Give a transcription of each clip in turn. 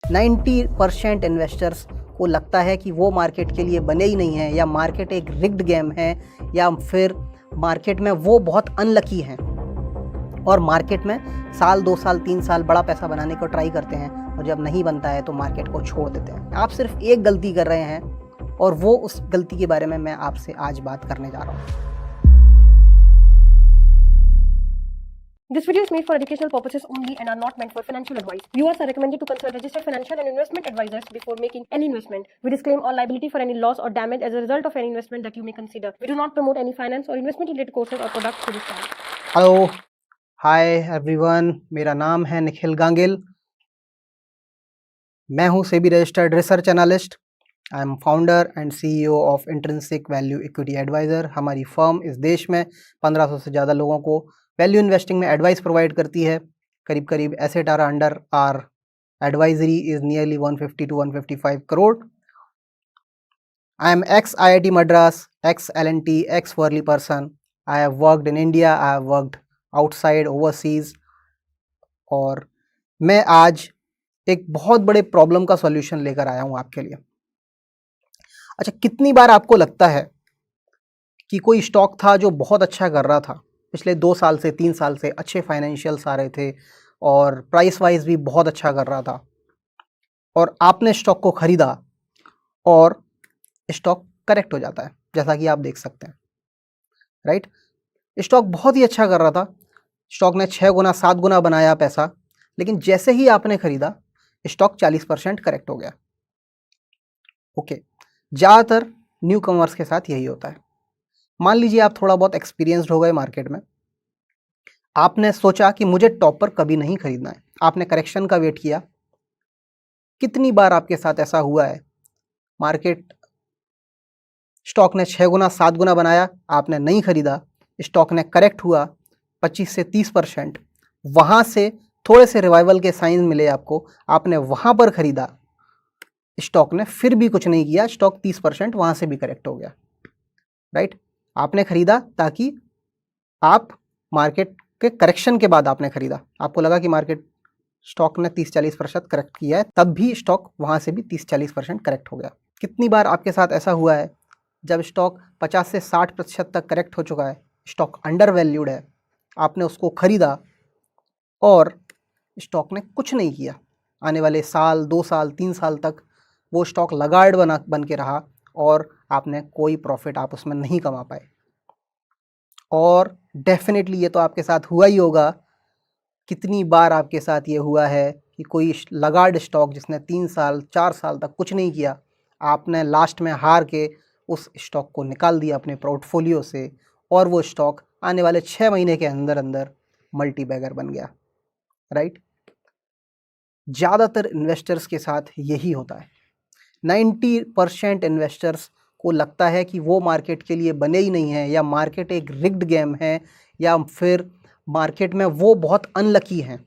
90% investors को लगता है कि वो मार्केट के लिए बने ही नहीं हैं, या मार्केट एक रिग्ड गेम है, या फिर मार्केट में वो बहुत अनलकी हैं और मार्केट में साल 2 साल 3 साल बड़ा पैसा बनाने को ट्राई करते हैं और जब नहीं बनता है तो मार्केट को छोड़ देते हैं। आप सिर्फ एक गलती कर रहे हैं और वो उस गलती के बारे में मैं आपसे आज बात करने जा रहा हूँ। This video is made for educational purposes only and are not meant for financial advice. Viewers are recommended to consult registered financial and investment advisors before making any investment. We disclaim all liability for any loss or damage as a result of any investment that you may consider. We do not promote any finance or investment related courses or products to this channel. Hello, hi everyone, मेरा नाम है निखिल गांगिल। मैं हूँ SEBI registered research analyst. I am founder and CEO of Intrinsic Value Equity Advisor. हमारी firm इस देश में 1500 से ज़्यादा लोगों को वैल्यू इन्वेस्टिंग में एडवाइस प्रोवाइड करती है। करीब करीब asset are under our advisory is nearly 150 to 155 crore. I am ex IIT Madras, ex L&T, ex Worley person. I have worked in India, I have worked outside overseas, और मैं आज एक बहुत बड़े प्रॉब्लम का सॉल्यूशन लेकर आया हूँ आपके लिए। अच्छा, कितनी बार आपको लगता है कि कोई स्टॉक था जो बहुत अच्छा कर रहा था, पिछले 2 साल से 3 साल से अच्छे फाइनेंशियल्स आ रहे थे और प्राइस वाइज भी बहुत अच्छा कर रहा था, और आपने स्टॉक को ख़रीदा और स्टॉक करेक्ट हो जाता है, जैसा कि आप देख सकते हैं, राइट। स्टॉक बहुत ही अच्छा कर रहा था, स्टॉक ने 6 गुना 7 गुना बनाया पैसा, लेकिन जैसे ही आपने ख़रीदा स्टॉक 40% करेक्ट हो गया। ओके, ज़्यादातर न्यू कमर्स के साथ यही होता है। मान लीजिए आप थोड़ा बहुत एक्सपीरियंस्ड हो गए मार्केट में, आपने सोचा कि मुझे टॉप पर कभी नहीं खरीदना है, आपने करेक्शन का वेट किया। कितनी बार आपके साथ ऐसा हुआ है, मार्केट स्टॉक ने 6 गुना 7 गुना बनाया, आपने नहीं खरीदा, स्टॉक ने करेक्ट हुआ 25 से 30%, वहाँ से थोड़े से रिवाइवल के साइन मिले आपको, आपने वहाँ पर ख़रीदा, स्टॉक ने फिर भी कुछ नहीं किया, स्टॉक 30% वहाँ से भी करेक्ट हो गया, राइट। आपने ख़रीदा ताकि आप मार्केट के करेक्शन के बाद आपने ख़रीदा, आपको लगा कि मार्केट स्टॉक ने 30-40% करेक्ट किया है, तब भी स्टॉक वहाँ से भी 30-40% करेक्ट हो गया। कितनी बार आपके साथ ऐसा हुआ है, जब स्टॉक 50 से 60% तक करेक्ट हो चुका है, स्टॉक अंडर वैल्यूड है, आपने उसको ख़रीदा और स्टॉक ने कुछ नहीं किया, आने वाले साल 2 साल 3 साल तक वो स्टॉक लगार्ड बन के रहा और आपने कोई प्रॉफिट आप उसमें नहीं कमा पाए। और डेफिनेटली ये तो आपके साथ हुआ ही होगा। कितनी बार आपके साथ ये हुआ है कि कोई लगार्ड स्टॉक जिसने 3 साल 4 साल तक कुछ नहीं किया, आपने लास्ट में हार के उस स्टॉक को निकाल दिया अपने पोर्टफोलियो से, और वो स्टॉक आने वाले 6 महीने के अंदर अंदर मल्टी बैगर बन गया, राइट। ज़्यादातर इन्वेस्टर्स के साथ यही होता है। 90% इन्वेस्टर्स को लगता है कि वो मार्केट के लिए बने ही नहीं हैं, या मार्केट एक रिग्ड गेम है, या फिर मार्केट में वो बहुत अनलकी हैं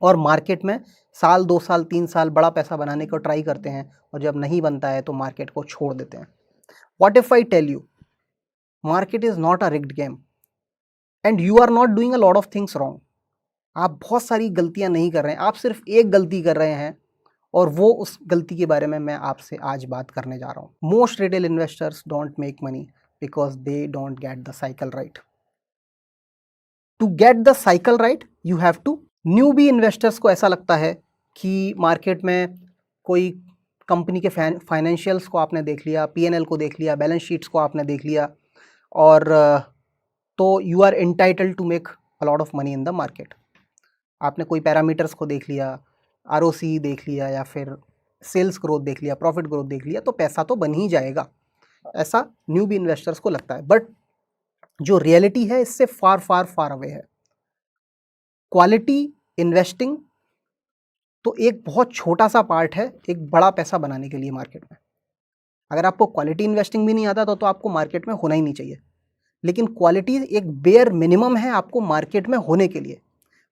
और मार्केट में साल 2 साल 3 साल बड़ा पैसा बनाने को ट्राई करते हैं और जब नहीं बनता है तो मार्केट को छोड़ देते हैं। What if I tell you, market is not a rigged game and you are not doing a lot of things wrong. आप बहुत सारी गलतियां नहीं कर रहे हैं, आप सिर्फ एक गलती कर रहे हैं, और वो उस गलती के बारे में मैं आपसे आज बात करने जा रहा हूँ। Most retail investors don't make money because they don't get the cycle right. To get the cycle right you have to. Newbie investors को ऐसा लगता है कि मार्केट में कोई कंपनी के फाइनेंशियल्स को आपने देख लिया, P&L को देख लिया, बैलेंस शीट्स को आपने देख लिया, और तो you are entitled to make a lot of money in the market. आपने कोई पैरामीटर्स को देख लिया, ROC देख लिया, या फिर सेल्स ग्रोथ देख लिया, प्रॉफिट ग्रोथ देख लिया, तो पैसा तो बन ही जाएगा, ऐसा न्यूबी इन्वेस्टर्स को लगता है। बट जो रियलिटी है इससे फार फार फार अवे है। क्वालिटी इन्वेस्टिंग तो एक बहुत छोटा सा पार्ट है एक बड़ा पैसा बनाने के लिए मार्केट में। अगर आपको क्वालिटी इन्वेस्टिंग भी नहीं आता तो आपको मार्केट में होना ही नहीं चाहिए, लेकिन क्वालिटी एक बेयर मिनिमम है आपको मार्केट में होने के लिए।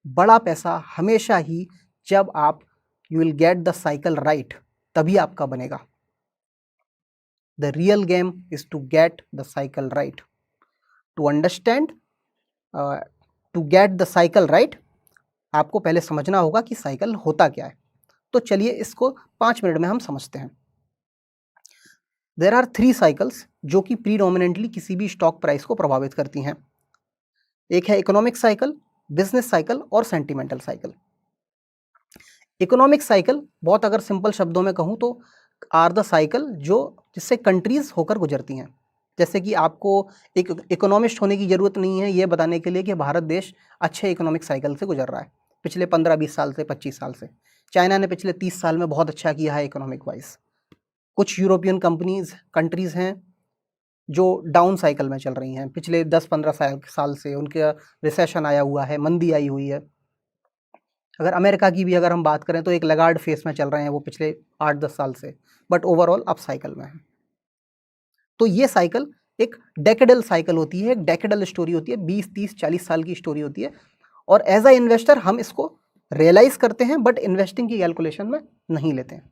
बड़ा पैसा हमेशा ही जब आप you will get the cycle right तभी आपका बनेगा। The real game is to get the cycle right. To understand, to get the cycle right, आपको पहले समझना होगा कि साइकिल होता क्या है। तो चलिए इसको 5 मिनट में हम समझते हैं। देयर आर 3 साइकिल्स जो कि प्रीडोमिनेंटली किसी भी स्टॉक प्राइस को प्रभावित करती हैं। एक है इकोनॉमिक साइकिल, बिजनेस साइकिल और सेंटिमेंटल साइकिल। इकोनॉमिक साइकिल बहुत अगर सिंपल शब्दों में कहूँ तो आर द साइकिल जिससे कंट्रीज होकर गुजरती हैं। जैसे कि आपको एक इकोनॉमिस्ट होने की ज़रूरत नहीं है ये बताने के लिए कि भारत देश अच्छे इकोनॉमिक साइकिल से गुजर रहा है पिछले 15-20 साल से, 25 साल से। चाइना ने पिछले 30 साल में बहुत अच्छा किया है इकोनॉमिक वाइज। कुछ यूरोपियन कंट्रीज़ हैं जो डाउन साइकिल में चल रही हैं, पिछले 10-15 साल से उनका रिसेशन आया हुआ है, मंदी आई हुई है। अगर अमेरिका की भी अगर हम बात करें तो एक लैगार्ड फेस में चल रहे हैं वो पिछले 8-10 साल से, बट ओवरऑल अप साइकिल में है। तो ये साइकिल एक डेकेडल साइकिल होती है, एक डेकेडल स्टोरी होती है, 20-30-40 साल की स्टोरी होती है। और एज अ इन्वेस्टर हम इसको रियलाइज करते हैं बट इन्वेस्टिंग की कैलकुलेशन में नहीं लेते हैं।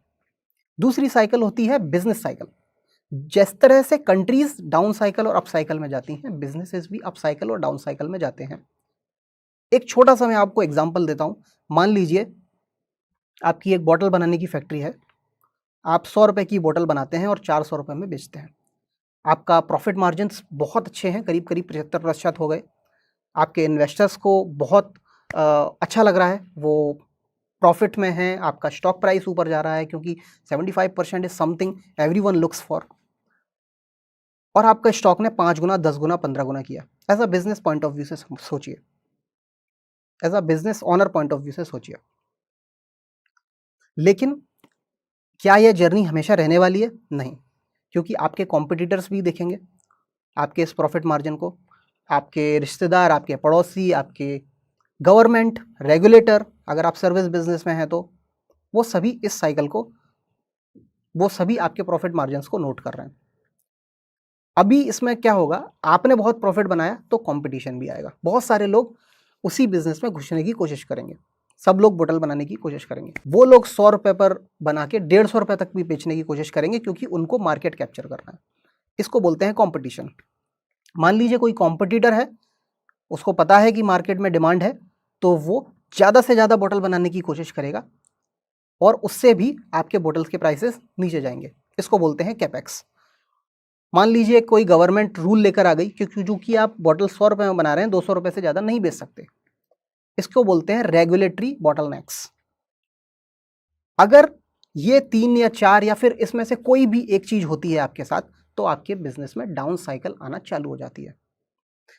दूसरी साइकिल होती है बिजनेस साइकिल। जिस तरह से कंट्रीज डाउन साइकिल और अप साइकिल में जाती हैं, बिजनेसेस भी अप साइकिल और डाउन साइकिल में जाते हैं। एक छोटा सा मैं आपको एग्जांपल देता हूं। मान लीजिए आपकी एक बोतल बनाने की फैक्ट्री है, आप 100 रुपए की बोतल बनाते हैं और 400 रुपए में बेचते हैं। आपका प्रॉफिट मार्जिन्स बहुत अच्छे हैं, करीब करीब 75% हो गए। आपके इन्वेस्टर्स को बहुत अच्छा लग रहा है, वो प्रॉफिट में हैं, आपका स्टॉक प्राइस ऊपर जा रहा है क्योंकि 75% is something everyone looks for. और आपका स्टॉक ने 5 गुना, 10 गुना, 15 गुना किया। As a business point of view से सोचिए, as a business owner point of view से सोचिए। लेकिन क्या यह जर्नी हमेशा रहने वाली है? नहीं, क्योंकि आपके कॉम्पिटिटर्स भी देखेंगे आपके इस प्रॉफिट मार्जिन को, आपके रिश्तेदार, आपके पड़ोसी, आपके गवर्नमेंट, रेगुलेटर, अगर आप सर्विस बिजनेस में हैं तो वो सभी इस साइकिल को, वो सभी आपके प्रॉफिट मार्जिन्स को नोट कर रहे हैं। अभी इसमें क्या होगा, आपने बहुत प्रॉफिट बनाया तो कंपटीशन भी आएगा, बहुत सारे लोग उसी बिजनेस में घुसने की कोशिश करेंगे, सब लोग बोतल बनाने की कोशिश करेंगे। वो लोग 100 रुपए पर बना के 150 रुपए तक भी बेचने की कोशिश करेंगे क्योंकि उनको मार्केट कैप्चर करना है। इसको बोलते हैं कंपटीशन। मान लीजिए कोई कॉम्पिटिटर है, उसको पता है कि मार्केट में डिमांड है, तो वो ज़्यादा से ज़्यादा बोतल बनाने की कोशिश करेगा और उससे भी आपके बोतल्स के प्राइसेस नीचे जाएंगे। इसको बोलते हैं कैपेक्स। मान लीजिए कोई गवर्नमेंट रूल लेकर आ गई क्योंकि जो कि आप बोतल 100 रुपए में बना रहे हैं, 200 रुपए से ज़्यादा नहीं बेच सकते। इसको बोलते हैं रेगुलेटरी बॉटलनेक्स। अगर ये 3 या 4 या फिर इसमें से कोई भी एक चीज़ होती है आपके साथ, तो आपके बिजनेस में डाउन साइकिल आना चालू हो जाती है।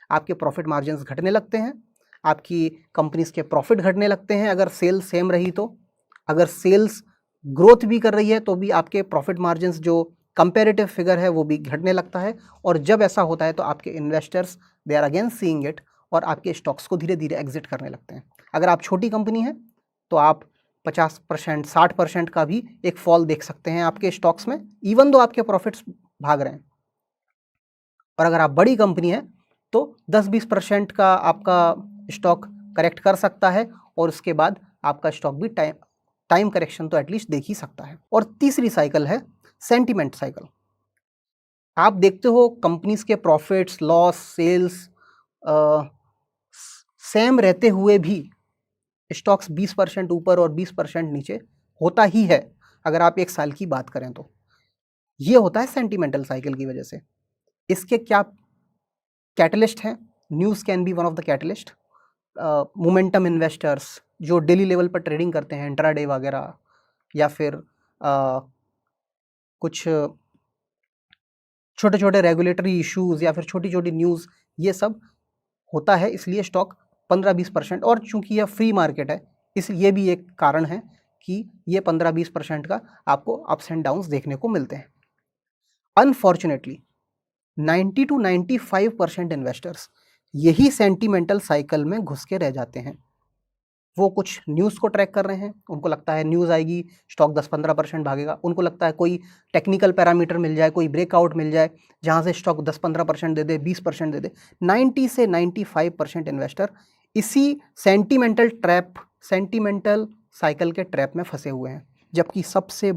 आपके प्रॉफिट मार्जिन्स घटने लगते हैं, आपकी कंपनीज के प्रॉफिट घटने लगते हैं अगर सेल्स सेम रही तो। अगर सेल्स ग्रोथ भी कर रही है तो भी आपके प्रॉफिट मार्जिन्स जो कंपेरेटिव फिगर है वो भी घटने लगता है। और जब ऐसा होता है तो आपके investors they are again seeing it और आपके स्टॉक्स को धीरे धीरे एग्जिट करने लगते हैं। अगर आप छोटी कंपनी है तो आप 50%, 60% का भी एक फॉल देख सकते हैं आपके स्टॉक्स में, इवन दो आपके प्रॉफिट्स भाग रहे हैं। और अगर आप बड़ी कंपनी है तो 10-20% का आपका स्टॉक करेक्ट कर सकता है और उसके बाद आपका स्टॉक भी टाइम करेक्शन तो एटलीस्ट देख ही सकता है। और तीसरी साइकिल है सेंटीमेंट साइकिल। आप देखते हो कंपनीज के प्रॉफिट्स, लॉस, सेल्स सेम रहते हुए भी स्टॉक्स 20% ऊपर और 20% नीचे होता ही है अगर आप एक साल की बात करें तो। ये होता है सेंटीमेंटल साइकिल की वजह से। इसके क्या कैटलिस्ट हैं? News can be one of the catalyst. Momentum investors जो डेली लेवल पर ट्रेडिंग करते हैं, इंट्राडे वगैरह, या फिर कुछ छोटे छोटे रेगुलेटरी इश्यूज़ या फिर छोटी छोटी न्यूज़, ये सब होता है इसलिए स्टॉक 15-20%। और चूंकि यह फ्री मार्केट है इसलिए भी एक कारण है कि ये 15-20% का आपको अप्स एंड डाउन्स देखने को मिलते हैं। अनफॉर्चुनेटली 90 to 95% इन्वेस्टर्स यही सेंटीमेंटल साइकिल में घुस के रह जाते हैं। वो कुछ न्यूज़ को ट्रैक कर रहे हैं, उनको लगता है न्यूज़ आएगी स्टॉक 10-15% भागेगा। उनको लगता है कोई टेक्निकल पैरामीटर मिल जाए, कोई ब्रेकआउट मिल जाए जहाँ से स्टॉक 10-15% दे दे, 20% दे दे। 90 से 95% इन्वेस्टर इसी सेंटीमेंटल साइकिल के ट्रैप में फंसे हुए हैं। जबकि सबसे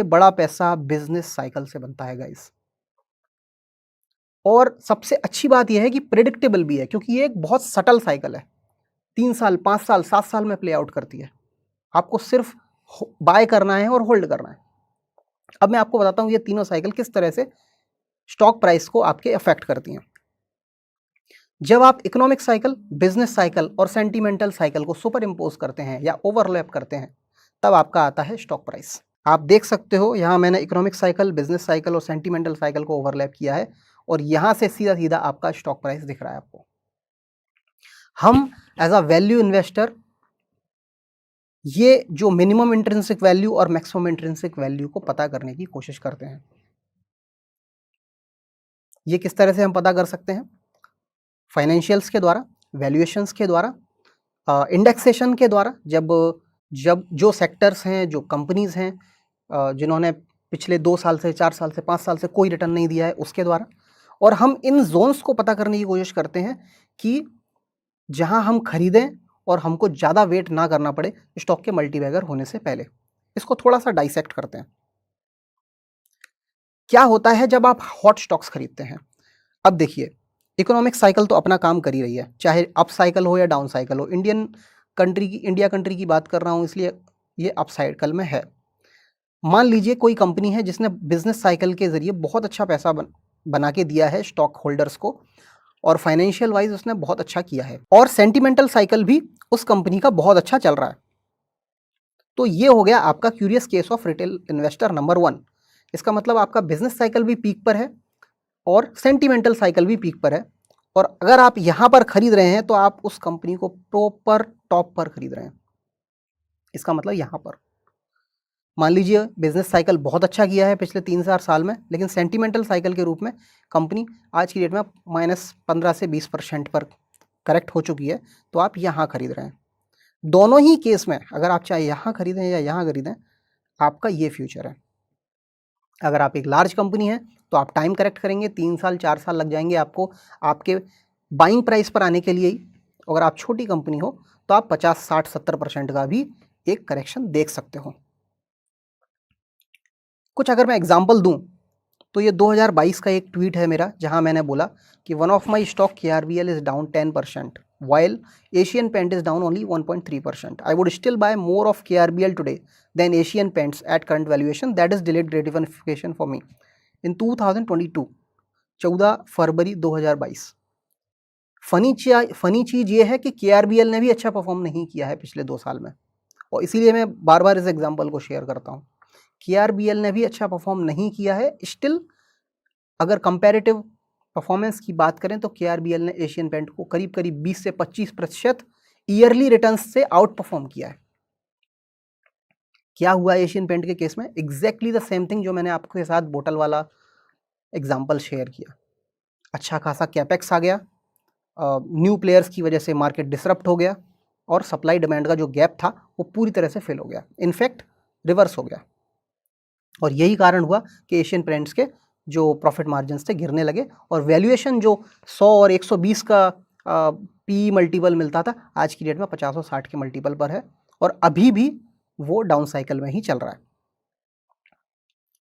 बड़ा पैसा बिजनेस साइकिल से बनता है गाइस। और सबसे अच्छी बात यह है कि प्रेडिक्टेबल भी है क्योंकि ये एक बहुत सटल साइकिल है। 3 साल, 5 साल, 7 साल में प्ले आउट करती है। आपको सिर्फ बाय करना है और होल्ड करना है। अब मैं आपको बताता हूँ ये तीनों साइकिल किस तरह से स्टॉक प्राइस को आपके अफेक्ट करती हैं। जब आप इकोनॉमिक साइकिल, बिजनेस साइकिल और सेंटिमेंटल साइकिल को सुपर इम्पोज करते हैं या ओवरलैप करते हैं, तब आपका आता है स्टॉक प्राइस। आप देख सकते हो यहाँ मैंने इकोनॉमिक साइकिल, बिजनेस साइकिल और सेंटिमेंटल साइकिल को ओवरलैप किया है और यहाँ से सीधा सीधा आपका स्टॉक प्राइस दिख रहा है आपको। हम एज अ वैल्यू इन्वेस्टर ये जो मिनिमम इंट्रिंसिक वैल्यू और मैक्सिमम इंट्रिंसिक वैल्यू को पता करने की कोशिश करते हैं। ये किस तरह से हम पता कर सकते हैं? फाइनेंशियल्स के द्वारा, वैल्यूएशंस के द्वारा, इंडेक्सेशन के द्वारा। जब जो सेक्टर्स हैं, जो कंपनीज हैं जिन्होंने पिछले 2 साल से, 4 साल से, 5 साल से कोई रिटर्न नहीं दिया है, उसके द्वारा। और हम इन जोन्स को पता करने की कोशिश करते हैं कि जहां हम खरीदें और हमको ज़्यादा वेट ना करना पड़े स्टॉक के मल्टीबैगर होने से पहले। इसको थोड़ा सा डाइसेक्ट करते हैं। क्या होता है जब आप हॉट स्टॉक्स खरीदते हैं? अब देखिए, इकोनॉमिक साइकिल तो अपना काम कर ही रही है, चाहे अप साइकिल हो या डाउन साइकिल हो। इंडिया कंट्री की बात कर रहा हूँ, इसलिए ये अप साइकिल में है। मान लीजिए कोई कंपनी है जिसने बिजनेस साइकिल के जरिए बहुत अच्छा पैसा बना के दिया है स्टॉक होल्डर्स को, और फाइनेंशियल वाइज उसने बहुत अच्छा किया है, और सेंटिमेंटल साइकिल भी उस कंपनी का बहुत अच्छा चल रहा है। तो ये हो गया आपका curious case of retail investor number 1। इसका मतलब आपका बिजनेस साइकिल भी पीक पर है और सेंटिमेंटल साइकिल भी पीक पर है, और अगर आप यहाँ पर खरीद रहे हैं तो आप उस कंपनी को प्रॉपर टॉप पर खरीद रहे हैं। इसका मतलब यहाँ पर मान लीजिए बिजनेस साइकिल बहुत अच्छा किया है पिछले 3-4 साल में, लेकिन सेंटिमेंटल साइकिल के रूप में कंपनी आज की डेट में -15 से 20% पर करेक्ट हो चुकी है, तो आप यहाँ खरीद रहे हैं। दोनों ही केस में अगर आप चाहे यहाँ खरीदें या यहाँ खरीदें, आपका ये फ्यूचर है। अगर आप एक लार्ज कंपनी है तो आप टाइम करेक्ट करेंगे, 3 साल 4 साल लग जाएंगे आपको आपके बाइंग प्राइस पर आने के लिए ही। अगर आप छोटी कंपनी हो तो आप 50, 60, 70% का भी एक करेक्शन देख सकते हो। कुछ अगर मैं एग्जांपल दूं तो ये 2022 का एक ट्वीट है मेरा, जहां मैंने बोला कि one of my stock KRBL is down 10% while Asian Paint is down only 1.3%. I would still buy more of KRBL today than Asian Paints at current valuation. That is delayed gratification for me. In 2022, 14 February 2022। Funny चीज़ ये है कि KRBL ने भी अच्छा perform नहीं किया है पिछले 2 साल में, और इसीलिए मैं बार बार इस एग्जाम्पल को शेयर करता हूँ। KRBL ने भी अच्छा परफॉर्म नहीं किया है। स्टिल अगर कंपैरेटिव परफॉर्मेंस की बात करें तो KRBL ने एशियन पेंट को करीब करीब 20 से 25% ईयरली रिटर्न्स से आउट परफॉर्म किया है। क्या हुआ एशियन पेंट के केस में? एग्जैक्टली द सेम थिंग जो मैंने आपके साथ बोतल वाला एग्जांपल शेयर किया। अच्छा खासा कैपेक्स आ गया, न्यू प्लेयर्स की वजह से मार्केट डिसरप्ट हो गया, और सप्लाई डिमांड का जो गैप था वो पूरी तरह से फिल हो गया, इनफैक्ट रिवर्स हो गया। और यही कारण हुआ कि एशियन पेंट्स के जो प्रॉफिट मार्जिन थे गिरने लगे, और वैल्यूएशन जो 100 और 120 का पी मल्टीपल मिलता था, आज की डेट में 50 और 60 के मल्टीपल पर है, और अभी भी वो डाउन साइकिल में ही चल रहा है।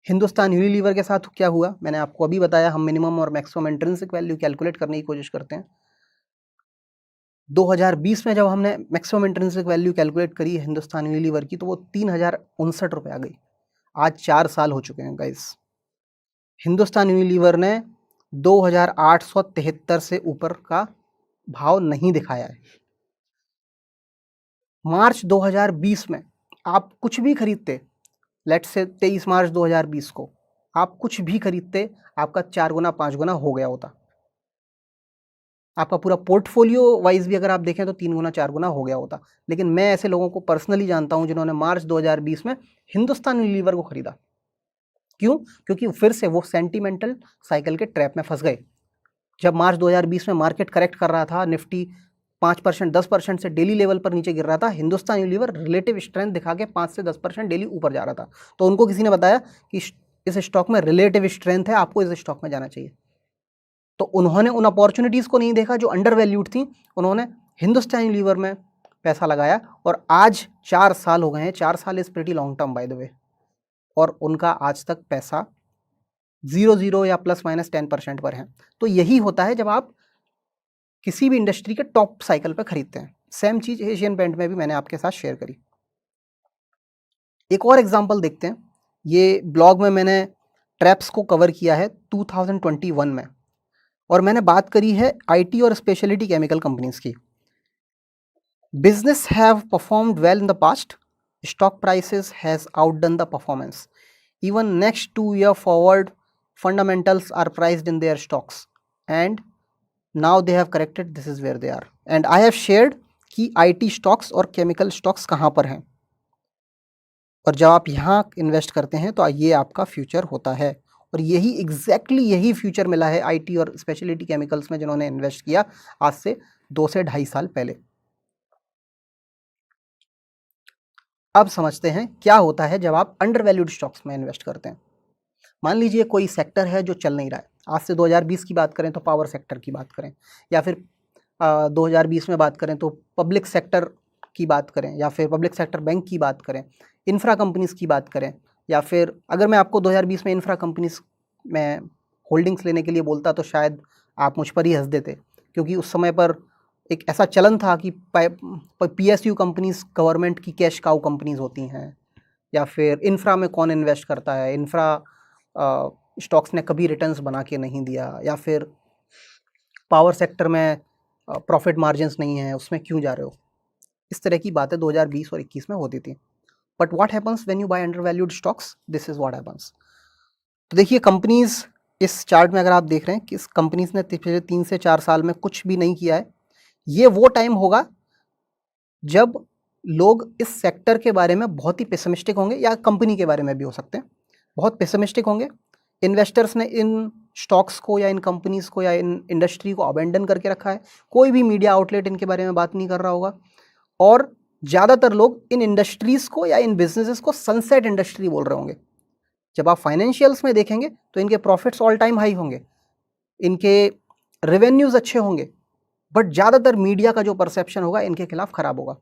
हिंदुस्तान यूनिलीवर के साथ क्या हुआ मैंने आपको अभी बताया। हम मिनिमम और मैक्सिमम इंट्रिंसिक वैल्यू कैलकुलेट करने की कोशिश करते हैं। 2020 में जब हमने मैक्सिमम इंट्रिंसिक वैल्यू कैलकुलेट करी हिंदुस्तान यूनिलीवर की, तो वो 3059 रुपये आ गई। आज 4 साल हो चुके हैं गाइस। हिंदुस्तान यूनिलीवर ने 2873 से ऊपर का भाव नहीं दिखाया है। मार्च 2020 में आप कुछ भी खरीदते, लेट्स से 23 मार्च 2020 को आप कुछ भी खरीदते, आपका 4 गुना 5 गुना हो गया होता। आपका पूरा पोर्टफोलियो वाइज भी अगर आप देखें तो 3 गुना 4 गुना हो गया होता। लेकिन मैं ऐसे लोगों को पर्सनली जानता हूं जिन्होंने मार्च 2020 में हिंदुस्तान यूनिलीवर को खरीदा। क्यों? क्योंकि फिर से वो सेंटिमेंटल साइकिल के ट्रैप में फंस गए। जब मार्च 2020 में मार्केट करेक्ट कर रहा था, निफ्टी 5%, 10% से डेली लेवल पर नीचे गिर रहा था, हिंदुस्तान यूनिलीवर रिलेटिव स्ट्रेंथ दिखा के 5 से 10% डेली ऊपर जा रहा था। तो उनको किसी ने बताया कि इस स्टॉक में रिलेटिव स्ट्रेंथ है, आपको इस स्टॉक में जाना चाहिए। तो उन्होंने उन अपॉर्चुनिटीज़ को नहीं देखा जो अंडर वैल्यूड थी, उन्होंने हिंदुस्तान यूनिलीवर में पैसा लगाया, और आज 4 साल हो गए हैं। 4 साल is pretty long term by the way, और उनका आज तक पैसा 0 या ±10% पर है। तो यही होता है जब आप किसी भी इंडस्ट्री के टॉप साइकिल पर खरीदते हैं। सेम चीज़ एशियन पेंट में भी मैंने आपके साथ शेयर करी। एक और एग्जांपल देखते हैं। ये ब्लॉग में मैंने ट्रैप्स को कवर किया है 2021 में, और मैंने बात करी है आईटी और स्पेशलिटी केमिकल कंपनीज की। Business have performed well in the past, stock prices has outdone the performance, even next 2 year forward fundamentals are priced in their stocks and now they have corrected, this is where they are and I have shared कि IT stocks और chemical stocks कहाँ पर हैं, और जब आप यहाँ invest करते हैं तो ये आपका फ्यूचर होता है। और यही एग्जैक्टली यही फ्यूचर मिला है IT और स्पेशलिटी केमिकल्स में जिन्होंने इन्वेस्ट किया आज से 2 से 2.5 साल पहले। अब समझते हैं क्या होता है जब आप अंडर वैल्यूड स्टॉक्स में इन्वेस्ट करते हैं। मान लीजिए कोई सेक्टर है जो चल नहीं रहा है, आज से 2020 की बात करें तो पावर सेक्टर की बात करें, या फिर 2020 में बात करें तो पब्लिक सेक्टर की बात करें, या फिर पब्लिक सेक्टर बैंक की बात करें, इंफ्रा कंपनीज़ की बात करें, या फिर अगर मैं आपको 2020 में इंफ्रा कंपनीज़ में होल्डिंग्स लेने के लिए बोलता तो शायद आप मुझ पर ही हंस देते, क्योंकि उस समय पर एक ऐसा चलन था कि PSU कंपनीज़ गवर्नमेंट की कैश काउ कंपनीज़ होती हैं, या फिर इंफ्रा में कौन इन्वेस्ट करता है, इंफ्रा स्टॉक्स ने कभी रिटर्न्स बना के नहीं दिया, या फिर पावर सेक्टर में प्रॉफिट मार्जिन्स नहीं है, उसमें क्यों जा रहे हो। इस तरह की बातें 2020 और 21 में होती थी। But what happens when you by under valued stocks, this is what happens. तो देखिए कंपनीज, इस चार्ट में अगर आप देख रहे हैं कि इस कंपनीज ने पिछले 3 से 4 साल में कुछ भी नहीं किया है, ये वो टाइम होगा जब लोग इस सेक्टर के बारे में बहुत ही पेसिमिस्टिक होंगे, या कंपनी के बारे में भी हो सकते हैं, बहुत पेसिमिस्टिक होंगे। इन्वेस्टर्स ने इन स्टॉक्स को या इन कंपनीज को या इन इंडस्ट्री को अबेंडन करके रखा है, कोई भी मीडिया आउटलेट इनके बारे में बात नहीं कर रहा होगा, और ज़्यादातर लोग इन इंडस्ट्रीज़ को या इन बिजनेसेस को सनसेट इंडस्ट्री बोल रहे होंगे। जब आप फाइनेंशियल्स में देखेंगे तो इनके प्रॉफिट्स ऑल टाइम हाई होंगे, इनके रेवेन्यूज़ अच्छे होंगे, बट ज़्यादातर मीडिया का जो परसेप्शन होगा इनके खिलाफ खराब होगा।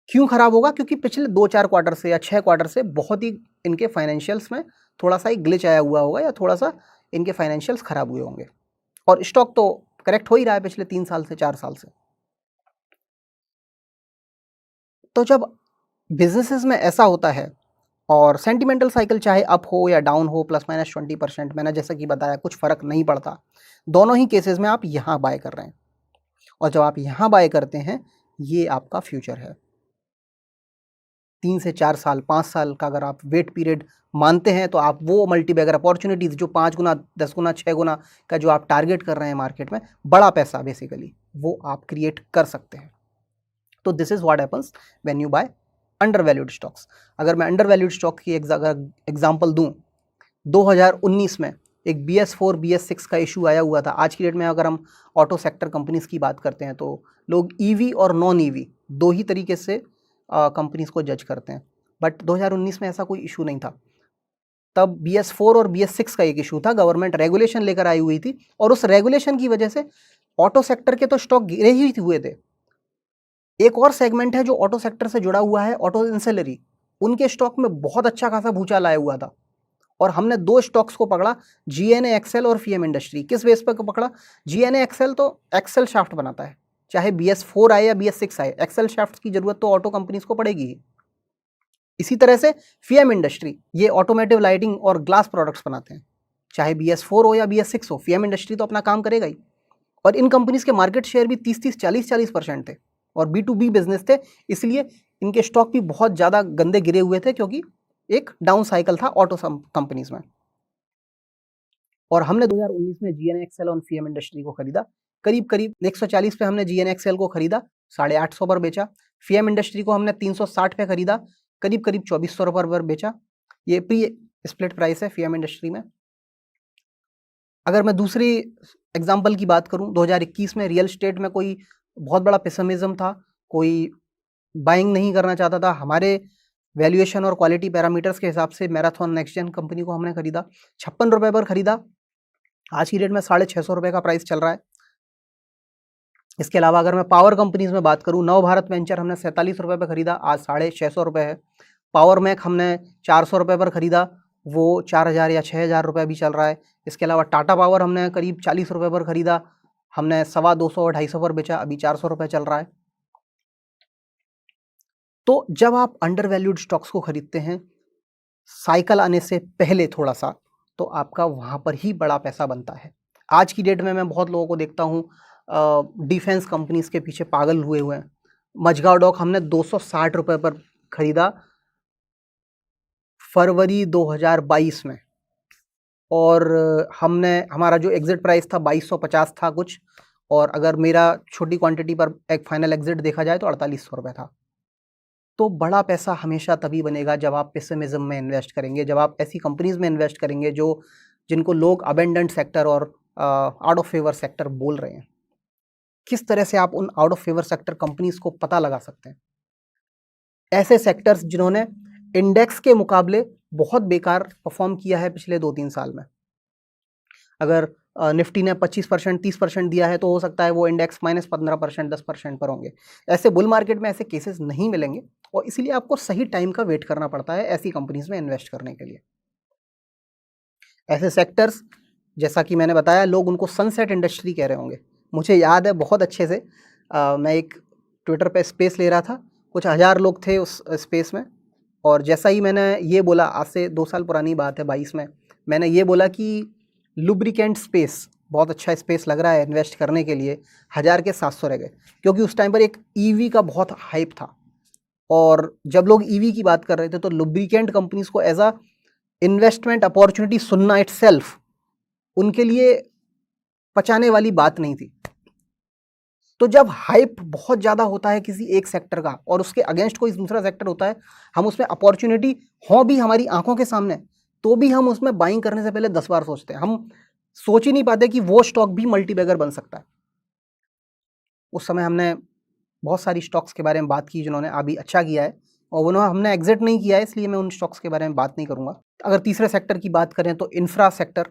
क्यों खराब होगा? क्योंकि पिछले 2-4 क्वार्टर से या 6 क्वार्टर से बहुत ही इनके फाइनेंशियल्स में थोड़ा सा ही ग्लिच आया हुआ होगा, या थोड़ा सा इनके फाइनेंशियल्स खराब हुए होंगे, और स्टॉक तो करेक्ट हो ही रहा है पिछले 3 साल से 4 साल से। तो जब बिजनेसेस में ऐसा होता है, और सेंटिमेंटल साइकिल चाहे अप हो या डाउन हो, प्लस माइनस 20%, मैंने जैसा कि बताया कुछ फ़र्क नहीं पड़ता, दोनों ही केसेस में आप यहाँ बाय कर रहे हैं, और जब आप यहाँ बाय करते हैं ये आपका फ्यूचर है। 3 से 4 साल 5 साल का अगर आप वेट पीरियड मानते हैं तो आप वो मल्टीबैगर अपॉर्चुनिटीज़ जो 5 गुना 10 गुना 6 गुना का जो आप टारगेट कर रहे हैं मार्केट में, बड़ा पैसा बेसिकली वो आप क्रिएट कर सकते हैं। तो this is what happens when you by under valued stocks. अगर मैं अंडर वैल्यूड स्टॉक की एग्जाम्पल दूँ, 2019 में एक BS4 BS6 का इशू आया हुआ था। आज की डेट में अगर हम ऑटो सेक्टर कंपनीज़ की बात करते हैं तो लोग EV और नॉन EV दो ही तरीके से कंपनीज़ को जज करते हैं, बट 2019 में ऐसा कोई इशू नहीं था। तब BS4 और BS6 का एक इशू था, गवर्नमेंट रेगुलेशन लेकर आई हुई थी, और उस रेगुलेशन की वजह से ऑटो सेक्टर के तो स्टॉक गिरे ही हुए थे। एक और सेगमेंट है जो ऑटो सेक्टर से जुड़ा हुआ है, ऑटो इंसेलरी, उनके स्टॉक में बहुत अच्छा खासा भूचाल आया हुआ था, और हमने 2 स्टॉक्स को पकड़ा, GNA एक्सेल और FM इंडस्ट्री। किस बेस पर पकड़ा? GNA एक्सेल तो एक्सेल शाफ्ट बनाता है, चाहे BS4 आए या BS6 आए, एक्सेल शाफ्ट की जरूरत तो ऑटो कंपनीज को पड़ेगी ही। इसी तरह से FM इंडस्ट्री, ये ऑटोमेटिव लाइटिंग और ग्लास प्रोडक्ट्स बनाते हैं, चाहे BS4 हो या BS6 हो, FM इंडस्ट्री तो अपना काम करेगा ही। और इन कंपनीज के मार्केट शेयर भी 30-30, 40-40% थे, और B2B बिजनेस थे, इसलिए इनके स्टॉक भी बहुत ज़्यादा गंदे गिरे हुए थे, क्योंकि एक डाउन साइकिल था ऑटो कंपनीज में। और हमने 2019 में GNA एक्सेल और FM इंडस्ट्री को खरीदा, करीब करीब 140 पे हमने GNA एक्सेल को खरीदा, 850 पर बेचा। FM इंडस्ट्री को हमने 360 पे खरीदा, करीब करीब 2400 रुपये पर बेचा। ये प्री स्प्लिट प्राइस है FM इंडस्ट्री में। अगर मैं दूसरी एग्जाम्पल की बात करूं, 2021 में रियल स्टेट में कोई बहुत बड़ा पेसिमिज्म था, कोई बाइंग नहीं करना चाहता था। हमारे वैल्यूएशन और क्वालिटी पैरामीटर्स के हिसाब से मैराथन नेक्स्ट जेन कंपनी को हमने खरीदा, 56 रुपये पर खरीदा। आज की डेट में 650 रुपये का प्राइस चल रहा है। इसके अलावा अगर मैं पावर कंपनीज में बात करूं, नव भारत वेंचर हमने 47 रुपये पर खरीदा, आज 650 रुपये है। पावर मैक हमने 400 रुपये पर खरीदा, वो 4000 या 6000 रुपये भी चल रहा है। इसके अलावा टाटा पावर हमने करीब 40 रुपये पर खरीदा, हमने 250 250 पर बेचा, अभी 400 रुपये चल रहा है। तो जब आप अंडर वैल्यूड स्टॉक्स को खरीदते हैं साइकिल आने से पहले थोड़ा सा, तो आपका वहाँ पर ही बड़ा पैसा बनता है। आज की डेट में मैं बहुत लोगों को देखता हूँ डिफेंस कंपनीज के पीछे पागल हुए हुए हैं। मझगांव डॉक हमने 260 रुपये पर खरीदा फरवरी 2022 में, और हमारा जो एग्जिट प्राइस था 2250 था कुछ, और अगर मेरा छोटी क्वांटिटी पर एक फाइनल एग्जिट देखा जाए तो 4800 रुपये था। तो बड़ा पैसा हमेशा तभी बनेगा जब आप पेसिमिज्म में इन्वेस्ट करेंगे, जब आप ऐसी कंपनीज में इन्वेस्ट करेंगे जिनको लोग अबेंडेंट सेक्टर और आउट ऑफ फेवर सेक्टर बोल रहे हैं। किस तरह से आप उन out of favour sector companies को पता लगा सकते हैं? ऐसे सेक्टर्स जिन्होंने इंडेक्स के मुकाबले बहुत बेकार परफॉर्म किया है पिछले 2-3 साल में। अगर निफ्टी ने 25% 30% दिया है तो हो सकता है वो इंडेक्स -15% 10% पर होंगे। ऐसे बुल मार्केट में ऐसे केसेस नहीं मिलेंगे, और इसीलिए आपको सही टाइम का वेट करना पड़ता है ऐसी कंपनीज में इन्वेस्ट करने के लिए। ऐसे सेक्टर्स, जैसा कि मैंने बताया, लोग उनको सनसेट इंडस्ट्री कह रहे होंगे। मुझे याद है बहुत अच्छे से, मैं एक ट्विटर पे स्पेस ले रहा था, कुछ 1000 लोग थे उस स्पेस में, और जैसा ही मैंने ये बोला, आज से 2 साल पुरानी बात है 22 में, मैंने ये बोला कि लुब्रिकेंट स्पेस बहुत अच्छा स्पेस लग रहा है इन्वेस्ट करने के लिए, 1000 के 700 रह गए, क्योंकि उस टाइम पर एक ईवी का बहुत हाइप था। और जब लोग ईवी की बात कर रहे थे तो लुब्रिकेंट कंपनीज को एज अ इन्वेस्टमेंट अपॉर्चुनिटी सुनना इटसेल्फ उनके लिए पचाने वाली बात नहीं थी। तो जब हाइप बहुत ज़्यादा होता है किसी एक सेक्टर का और उसके अगेंस्ट कोई दूसरा सेक्टर होता है, हम उसमें अपॉर्चुनिटी हो भी हमारी आंखों के सामने, तो भी हम उसमें बाइंग करने से पहले 10 बार सोचते हैं। हम सोच ही नहीं पाते कि वो स्टॉक भी मल्टीबैगर बन सकता है। उस समय हमने बहुत सारी स्टॉक्स के बारे में बात की जिन्होंने अभी अच्छा किया है, और उन्होंने हमने एग्जिट नहीं किया है, इसलिए मैं उन स्टॉक्स के बारे में बात नहीं करूँगा। अगर तीसरे सेक्टर की बात करें तो इंफ्रा सेक्टर,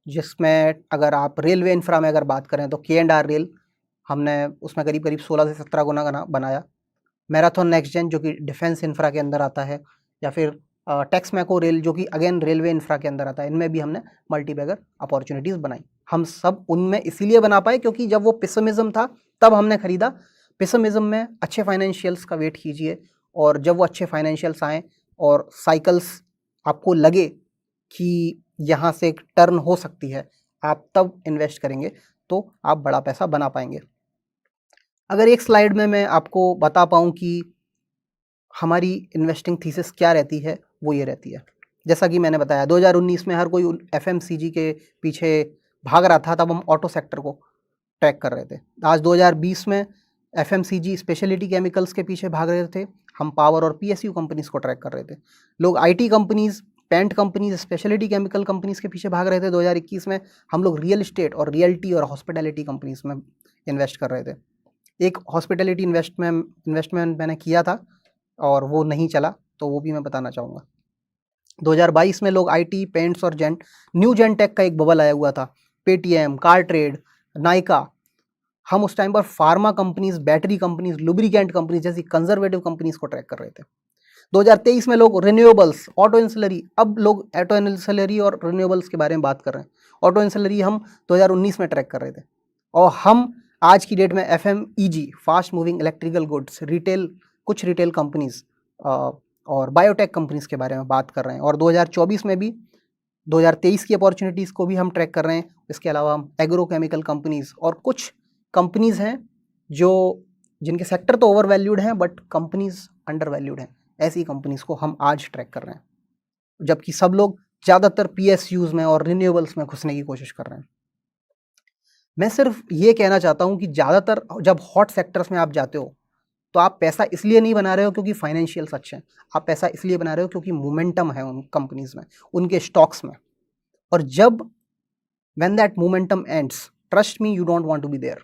जिसमें अगर आप रेलवे इंफ्रा में अगर बात करें तो K&R रेल, हमने उसमें करीब करीब 16 से 17 गुना बनाया। मैराथन नेक्स्ट जेन जो कि डिफेंस इंफ्रा के अंदर आता है, या फिर टेक्समैको रेल जो कि अगेन रेलवे इंफ्रा के अंदर आता है, इनमें भी हमने मल्टीबैगर अपॉर्चुनिटीज़ बनाई। हम सब उनमें इसीलिए बना पाए क्योंकि जब वो पेसिमिज्म था तब हमने खरीदा। पेसिमिज्म में अच्छे फाइनेंशियल्स का वेट कीजिए, और जब वो अच्छे फाइनेंशियल्स आएँ और साइकिल्स आपको लगे कि यहाँ से एक टर्न हो सकती है, आप तब इन्वेस्ट करेंगे तो आप बड़ा पैसा बना पाएंगे। अगर एक स्लाइड में मैं आपको बता पाऊँ कि हमारी इन्वेस्टिंग थीसिस क्या रहती है, वो ये रहती है। जैसा कि मैंने बताया 2019 में हर कोई FMCG के पीछे भाग रहा था, तब हम ऑटो सेक्टर को ट्रैक कर रहे थे। आज 2020 में FMCG स्पेशलिटी केमिकल्स के पीछे भाग रहे थे, हम पावर और PSU कंपनीज़ को ट्रैक कर रहे थे। लोग IT companies, paint companies, specialty chemical companies के पीछे भाग रहे थे। 2021 में हम लोग रियल इस्टेट और रियल्टी और हॉस्पिटैलिटी कंपनीज़ में इन्वेस्ट कर रहे थे। एक हॉस्पिटैलिटी इन्वेस्टमेंट मैंने किया था और वो नहीं चला, तो वो भी मैं बताना चाहूँगा। 2022 में लोग IT, पेंट्स और न्यू जेन टेक का एक बबल आया हुआ था, पेटीएम, कार ट्रेड, नाइका। हम उस टाइम पर pharma companies, battery companies, lubricant companies जैसी कंजर्वेटिव कंपनीज को ट्रैक कर रहे थे। 2023 में लोग रिन्यूएबल्स, ऑटो इंसलरी, अब लोग ऑटो इंसलरी और रिन्यूएबल्स के बारे में बात कर रहे हैं। ऑटो इंसलरी हम 2019 में ट्रैक कर रहे थे, और हम आज की डेट में FMEG, fast moving electrical goods, retail, कुछ रिटेल कंपनीज और बायोटेक कंपनीज के बारे में बात कर रहे हैं। और 2024 में भी 2023 की अपॉर्चुनिटीज़ को भी हम ट्रैक कर रहे हैं। इसके अलावा हम एग्रो केमिकल कंपनीज और कुछ कंपनीज हैं जिनके सेक्टर तो ओवर वैल्यूड हैं बट कंपनीज अंडर वैल्यूड हैं, ऐसी कंपनीज को हम आज ट्रैक कर रहे हैं, जबकि सब लोग ज़्यादातर PSUs में और रिन्यूएबल्स में घुसने की कोशिश कर रहे हैं। मैं सिर्फ ये कहना चाहता हूँ कि ज़्यादातर जब हॉट सेक्टर्स में आप जाते हो तो आप पैसा इसलिए नहीं बना रहे हो क्योंकि फाइनेंशियल्स अच्छे हैं, आप पैसा इसलिए बना रहे हो क्योंकि मोमेंटम है उन कंपनीज में, उनके स्टॉक्स में। और जब when that momentum ends, trust me, you don't want to be there,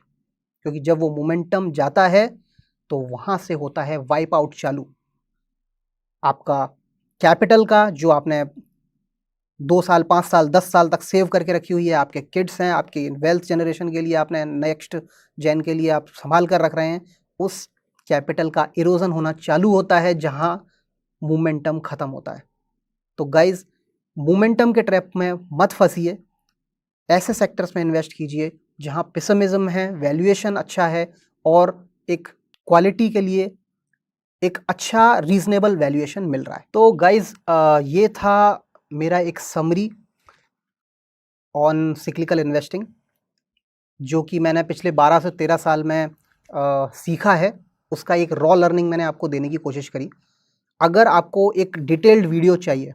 क्योंकि जब वो मोमेंटम जाता है तो वहाँ से होता है वाइप आउट चालू। आपका कैपिटल का जो आपने 2 साल, 5 साल, 10 साल तक सेव करके रखी हुई है, आपके किड्स हैं, आपकी वेल्थ जनरेशन के लिए, आपने नेक्स्ट जेन के लिए आप संभाल कर रख रहे हैं, उस कैपिटल का इरोजन होना चालू होता है जहां मोमेंटम खत्म होता है। तो गाइज, मोमेंटम के ट्रैप में मत फंसिए, ऐसे सेक्टर्स में इन्वेस्ट कीजिए जहां पेसिमिज्म है, वैल्यूएशन अच्छा है, और एक क्वालिटी के लिए एक अच्छा रीजनेबल वैल्यूएशन मिल रहा है। तो गाइज ये था मेरा एक समरी ऑन सिक्लिकल इन्वेस्टिंग, जो कि मैंने पिछले 12 से 13 साल में सीखा है। उसका एक रॉ लर्निंग मैंने आपको देने की कोशिश करी। अगर आपको एक डिटेल्ड वीडियो चाहिए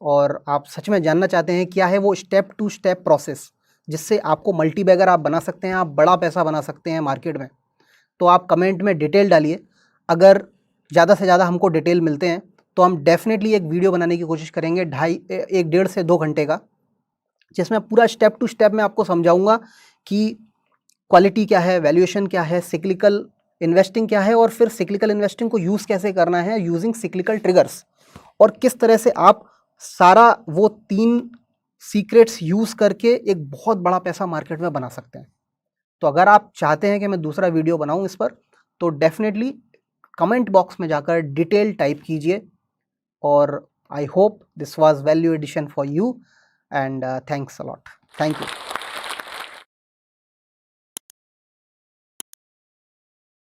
और आप सच में जानना चाहते हैं क्या है वो स्टेप टू स्टेप प्रोसेस जिससे आपको मल्टी बैगर आप बना सकते हैं, आप बड़ा पैसा बना सकते हैं मार्केट में, तो आप कमेंट में डिटेल डालिए। अगर ज़्यादा से ज़्यादा हमको डिटेल मिलते हैं तो हम डेफिनेटली एक वीडियो बनाने की कोशिश करेंगे 1.5 से 2 घंटे का, जिसमें पूरा स्टेप टू स्टेप मैं आपको समझाऊंगा कि क्वालिटी क्या है, वैल्यूएशन क्या है, सिक्लिकल इन्वेस्टिंग क्या है, और फिर सिक्लिकल इन्वेस्टिंग को यूज़ कैसे करना है यूजिंग सिक्लिकल ट्रिगर्स, और किस तरह से आप सारा वो 3 सीक्रेट्स यूज़ करके एक बहुत बड़ा पैसा मार्केट में बना सकते हैं। तो अगर आप चाहते हैं कि मैं दूसरा वीडियो बनाऊं इस पर, तो डेफिनेटली कमेंट बॉक्स में जाकर डिटेल टाइप कीजिए। और I hope this was value addition for you and thanks a lot. Thank you.